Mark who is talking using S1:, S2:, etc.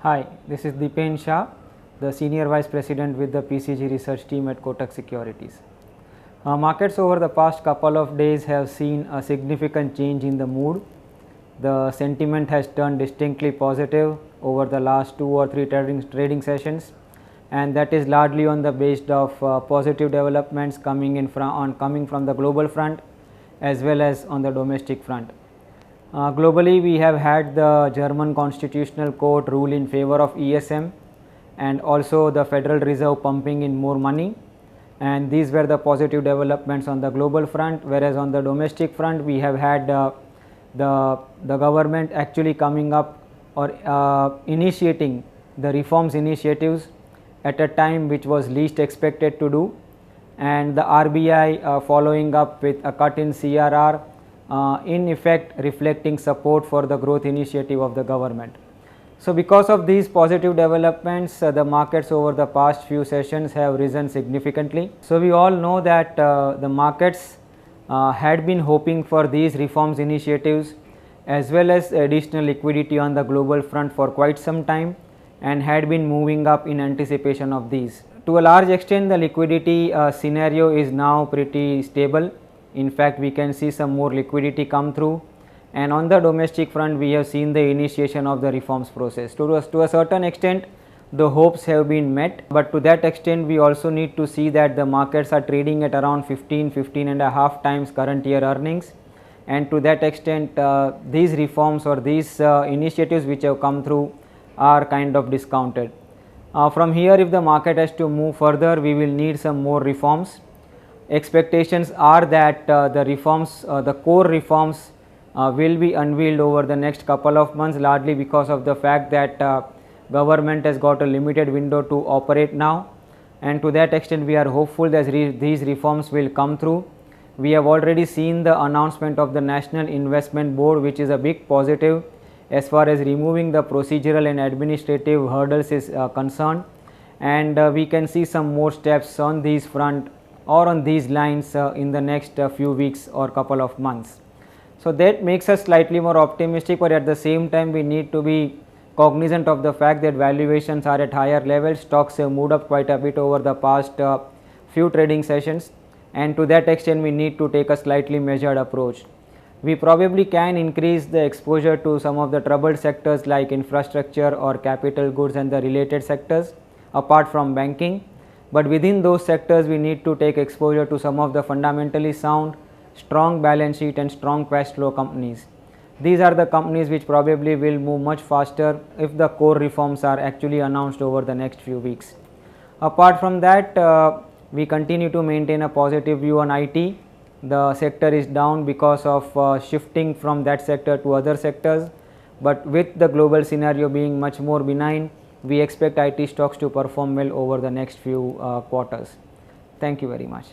S1: Hi, this is Dipen Shah, the Senior Vice President with the PCG Research Team at Kotak Securities. Markets over the past couple of days have seen a significant change in the mood. The sentiment has turned distinctly positive over the last 2 or 3 trading sessions, and that is largely on the basis of positive developments coming from the global front as well as on the domestic front. Globally, we have had the German Constitutional Court rule in favor of ESM and also the Federal Reserve pumping in more money, and these were the positive developments on the global front, whereas on the domestic front we have had the government actually coming up or initiating the reforms initiatives at a time which was least expected to do, and the RBI following up with a cut in CRR, in effect reflecting support for the growth initiative of the government. So, because of these positive developments, the markets over the past few sessions have risen significantly. So, we all know that the markets had been hoping for these reforms initiatives as well as additional liquidity on the global front for quite some time, and had been moving up in anticipation of these. To a large extent, the liquidity scenario is now pretty stable. In fact, we can see some more liquidity come through, and on the domestic front we have seen the initiation of the reforms process. To a certain extent the hopes have been met, but to that extent we also need to see that the markets are trading at around 15 and a half times current year earnings, and to that extent these reforms or these initiatives which have come through are kind of discounted. From here, if the market has to move further, we will need some more reforms. Expectations are that the reforms, the core reforms will be unveiled over the next couple of months, largely because of the fact that government has got a limited window to operate now, and to that extent we are hopeful that these reforms will come through. We have already seen the announcement of the National Investment Board, which is a big positive as far as removing the procedural and administrative hurdles is concerned, and we can see some more steps on these front or on these lines in the next few weeks or couple of months. So, that makes us slightly more optimistic, but at the same time we need to be cognizant of the fact that valuations are at higher levels. Stocks have moved up quite a bit over the past few trading sessions, and to that extent we need to take a slightly measured approach. We probably can increase the exposure to some of the troubled sectors like infrastructure or capital goods and the related sectors apart from banking, but within those sectors we need to take exposure to some of the fundamentally sound, strong balance sheet and strong cash flow companies. These are the companies which probably will move much faster if the core reforms are actually announced over the next few weeks. Apart from that, we continue to maintain a positive view on IT. The sector is down because of shifting from that sector to other sectors, but with the global scenario being much more benign, we expect IT stocks to perform well over the next few quarters. Thank you very much.